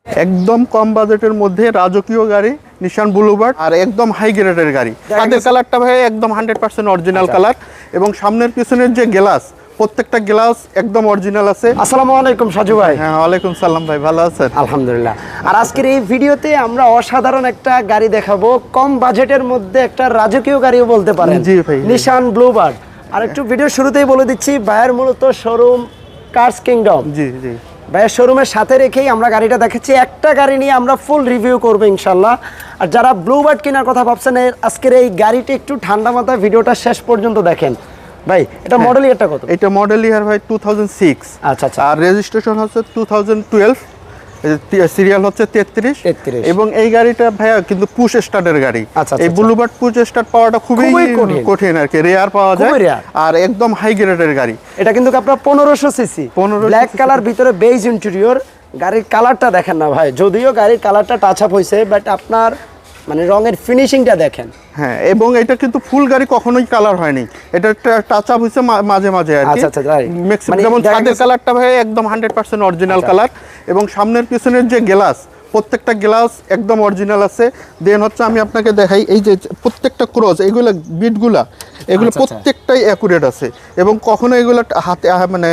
একদম কম বাজেটের মধ্যে রাজকীয় গাড়ি নিশান ব্লুবার্ড আর একদম হাই গ্রেডের গাড়ি। তাদের কালারটা ভাই একদম 100% অরিজিনাল কালার এবং সামনের পিছনের যে গ্লাস প্রত্যেকটা গ্লাস একদম অরিজিনাল আছে। আসসালামু আলাইকুম সাজু ভাই। হ্যাঁ ওয়ালাইকুম সালাম ভাই, ভালো আছেন? আলহামদুলিল্লাহ। আর আজকের এই ভিডিওতে আমরা অসাধারণ একটা গাড়ি দেখাবো, কম বাজেটের মধ্যে একটা রাজকীয় গাড়িও বলতে পারেন। জি ভাই, নিশান ব্লুবার্ড। আর একটু ভিডিও শুরুতেই বলে দিচ্ছি ভাইয়ের মূলত শোরুম কার্স কিংডম। জি জি ভাইয়ের শোরুমের সাথে রেখেই আমরা গাড়িটা দেখাচ্ছি। একটা গাড়ি নিয়ে আমরা ফুল রিভিউ করবো ইনশাল্লাহ। আর যারা ব্লুবার্ড কেনার কথা ভাবছেন আজকের এই গাড়িটা একটু ঠান্ডা মাথায় ভিডিওটা শেষ পর্যন্ত দেখেন। ভাই এটা মডেল ইয়ারটা কত? এটা মডেল ইয়ার ভাই 2006। আচ্ছা আচ্ছা। আর রেজিস্ট্রেশন হচ্ছে 2012, সিরিয়াল হচ্ছে 33। এবং এই গাড়িটা ভাইয়া কিন্তু পুশ স্টার্টের গাড়ি। এই ব্লুবার্ড পুশ স্টার্ট পাওয়াটা খুবই কঠিন আর কি, রেয়ার পাওয়া যায় আর একদম হাই গ্রেডের গাড়ি। এটা কিন্তু আপনার 1500 সিসি, ব্ল্যাক কালার, ভিতরে বেজ ইন্টেরিয়র। গাড়ির কালারটা দেখেন না ভাই, যদিও গাড়ির কালারটা টাচ আপ হয়েছে বাট আপনার মানে রঙের ফিনিশিংটা দেখেন। হ্যাঁ, এবং এটা কিন্তু ফুল গাড়ি কখনোই কালার হয়নি, এটা টাচ আপ হইছে মাঝে মাঝে আর কি। ম্যাক্সিমাম যেমন ছাদের কালারটা ভাই একদম 100% অরিজিনাল কালার এবং সামনের পিছনের যে গ্লাস প্রত্যেকটা গ্লাস একদম অরিজিনাল আছে। দেন হচ্ছে আমি আপনাকে দেখাই, এই যে প্রত্যেকটা ক্রস এইগুলো বিটগুলা এগুলো প্রত্যেকটাই অ্যাকুরেট আছে এবং কখনো এগুলো হাতে মানে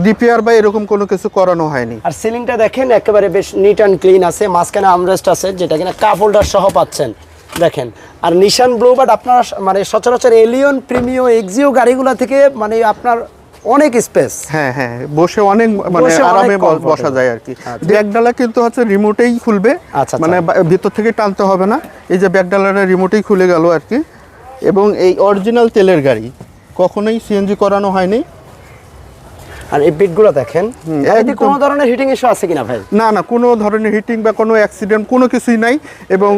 রিপেয়ার বা এরকম কোনো কিছু করানো হয়নি। আর সিলিংটা দেখেন একেবারে বেশ নিট অ্যান্ড ক্লিন আছে, মাঝখানে আমরেস্ট আছে যেটা কিনা কাপ হোল্ডার সহ পাচ্ছেন দেখেন। আর নিশান ব্লুবার্ড আপনার মানে সচরাচর এলিয়ন, প্রিমিও, এক্সিও গাড়িগুলো থেকে মানে আপনার অনেক স্পেস। হ্যাঁ হ্যাঁ, বসে অনেক মানে আরামে বসা যায় আর কি। ব্যাকডালা কিন্তু হচ্ছে রিমোটেই খুলবে, মানে ভিতর থেকে টানতে হবে না। এই যে ব্যাকডালাটা রিমোটেই খুলে গেল আর কি। এবং এই অরিজিনাল তেলের গাড়ি, কখনোই সিএনজি করানো হয়নি। আর এই বিটগুলো দেখেন, এতে কোনো ধরনের হিটিং ইস্যু আছে কিনা ভাই? না না, কোনো ধরনের হিটিং বা কোনো অ্যাক্সিডেন্ট কোনো কিছুই নাই। এবং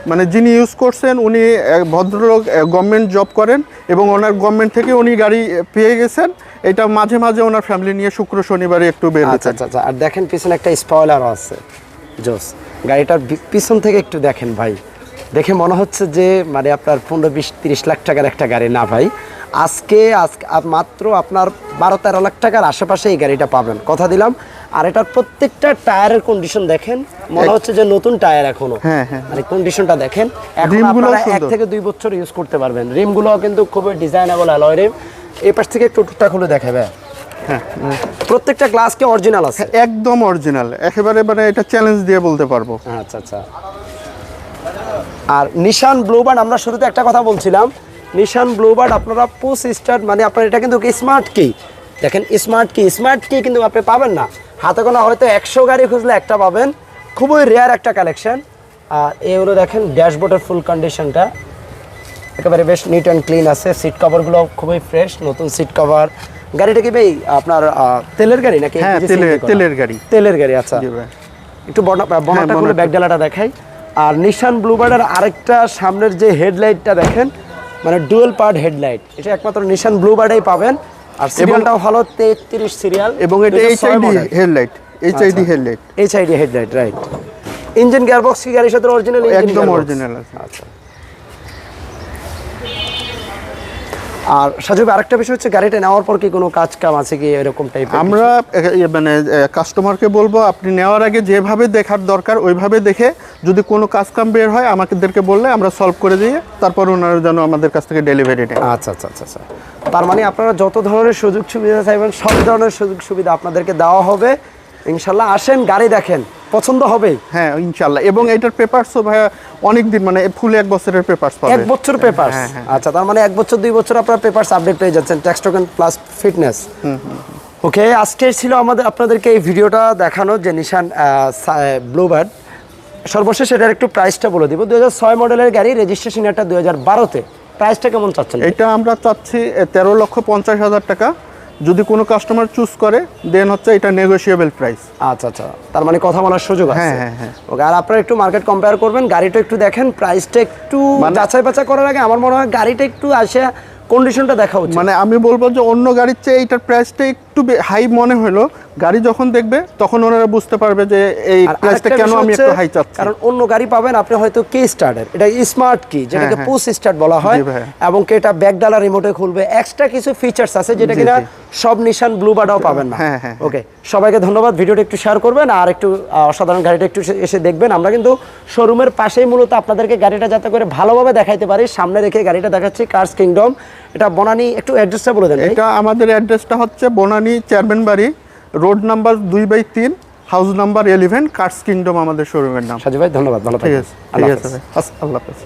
মানে যিনি ইউজ করছেন উনি ভদ্রলোক, গভর্নমেন্ট জব করেন এবং ওনার গভর্নমেন্ট থেকে উনি গাড়ি পেয়ে গেছেন। এটা মাঝে মাঝে ওনার ফ্যামিলি নিয়ে শুক্র শনিবারে একটু বের হচ্ছে। আচ্ছা। আর দেখেন পিছনে একটা স্পয়লারও আছে, জোস। গাড়িটার পিছন থেকে একটু দেখেন ভাই, দেখে মনে হচ্ছে যে মানে আপনার 15-20-30 লাখ টাকার একটা গাড়ি না ভাই। আজকে মাত্র আপনার 12-13 লাখ টাকার আশেপাশে এই গাড়িটা পাবেন, কথা দিলাম। আর এটার প্রত্যেকটা টায়ারের কন্ডিশন দেখেন, মনে হচ্ছে যে নতুন টায়ার এখনো। মানে কন্ডিশনটা দেখেন, এখন আপনারা 1 থেকে 2 বছর ইউজ করতে পারবেন। রিমগুলো কিন্তু খুবই ডিজাইনেবল অ্যালয় রিম। এই পাশ থেকে একটু টুকটা খুলে দেখাবে। হ্যাঁ, প্রত্যেকটা গ্লাস কি অরিজিনাল আছে? একদম অরিজিনাল, একেবারে মানে এটা চ্যালেঞ্জ দিয়ে বলতে পারবো। আচ্ছা। আর নিশান ব্লুবার্ড, আমরা শুরুতে একটা কথা বলছিলাম, নিশান ব্লুবার্ড আপনারা পুশ স্টার্ট মানে আপনার এটা কিন্তু স্মার্ট কি দেখেন, স্মার্ট কি কিন্তু আপনি পাবেন না। হাতে গোনা হয়তো 100 গাড়ি খুঁজলে একটা পাবেন, খুবই রেয়ার একটা কালেকশন। আর এগুলো দেখেন ড্যাশবোর্ডের ফুল কন্ডিশনটা একেবারে বেশ নিট অ্যান্ড ক্লিন আছে। সিট কভারগুলো খুবই ফ্রেশ, নতুন সিট কভার। গাড়িটা কি ভাই আপনার তেলের গাড়ি নাকি? হ্যাঁ, তেলের গাড়ি। আচ্ছা, একটু বর্ণাটা খুলে ব্যাকডালাটা দেখাই। আর নিশান ব্লুবার্ডের আরেকটা সামনের যে হেডলাইটটা দেখেন, মানে ডুয়েল পার্ট হেডলাইট, এটা একমাত্র নিশান ব্লুবার্ডেই পাবেন। আর সিরিয়ালটাও হলো 33 সিরিয়াল এবং এটা HID headlight, HID headlight right. Engine gearbox কি গাড়ির সাথে অরিজিনাল? একদম অরিজিনাল আছে। আচ্ছা। আর সাজু ভাই আরেকটা বিষয় হচ্ছে, গাড়িটা নেওয়ার পর কি কোনো কাজ কাম আছে কি এরকম টাইপের? আমরা মানে কাস্টমারকে বলবো আপনি নেওয়ার আগে যেভাবে দেখার দরকার ওইভাবে দেখে যদি কোনো কাজ কাম বের হয় আমাদেরকে বললে আমরা সলভ করে দিয়ে তারপর ওনারা যেন আমাদের কাছ থেকে ডেলিভারি নেয়। আচ্ছা। তার মানে আপনারা যত ধরনের সুযোগ সুবিধা চাইবেন সব ধরনের সুযোগ সুবিধা আপনাদেরকে দেওয়া হবে ইনশাল্লাহ। আসেন, গাড়ি দেখেন, পছন্দ হবে। হ্যাঁ ইনশাল্লাহ। এবং এটার পেপারসও ভাইয়া অনেক দিন, মানে ফুল 1 বছরের পেপারস পাবেন। 1 বছর পেপারস? আচ্ছা, তার মানে 1 বছর 2 বছর আপনারা পেপারস আপডেট পেয়ে যাচ্ছেন, ট্যাক্স টোকেন প্লাস ফিটনেস। ওকে, আজকে ছিল আপনাদেরকে এই ভিডিওটা দেখানো যে নিশান ব্লুবার্ড। সর্বশেষ এটার একটু প্রাইসটা বলে দিব। 2006 মডেলের গাড়ি, রেজিস্ট্রেশন এটা 2012-তে। প্রাইসটা কেমন চাচ্ছেন? এটা আমরা চাচ্ছি 13,50,000 টাকা। যদি কোনো কাস্টমার চুজ করে দেন হচ্ছে এটা নেগোশিয়েবল প্রাইস। আচ্ছা, তার মানে কথা বলার সুযোগ আছে। হ্যাঁ। ওকে, আর আপনারা একটু মার্কেট কম্পেয়ার করবেন, গাড়িটা একটু দেখেন, প্রাইসটা একটু যাচাই বাছাই করার আগে আমার মনে হয় গাড়িটা একটু আসে কন্ডিশনটা দেখা উচিত। মানে আমি বলবো যে অন্য গাড়ির চেয়ে এইটার প্রাইসটা একটু একটু হাই মনে হলো, গাড়ি যখন দেখবে তখন ওনারা বুঝতে পারবে যে এই প্রাইসটা কেন আমি একটু হাই চাচ্ছি। কারণ অন্য গাড়ি পাবেন আপনি হয়তো কি স্টার্টের, এটা স্মার্ট কি যেটাকে পুশ স্টার্ট বলা হয়, এবং কি এটা ব্যাক ডালা রিমোটে খুলবে, এক্সট্রা কিছু ফিচার্স আছে যেটা কিনা সব নিশান ব্লুবার্ডও পাবেন না। ওকে, সবাইকে ধন্যবাদ, ভিডিওটা একটু শেয়ার করবেন আর একটু অসাধারণ গাড়িটা একটু এসে দেখবেন। আমরা কিন্তু শোরুমের পাশেই মূলত আপনাদেরকে গাড়িটা যাতে করে ভালোভাবে দেখাইতে পারি সামনে রেখে গাড়িটা দেখাচ্ছি। কার্স কিংডম, এটা বনানী, একটু অ্যাড্রেসটা বলে দেন। এটা আমাদের অ্যাড্রেসটা হচ্ছে বনানী চেয়ারম্যান বাড়ি, road number 2/3, house number 11, Cars Kingdom আমাদের শোরুমের নাম। সাজু ভাই ধন্যবাদ, ভালো ঠিক আছে, থাকবেন। ঠিক আছে ভাই, আল্লাহ হাফেজ।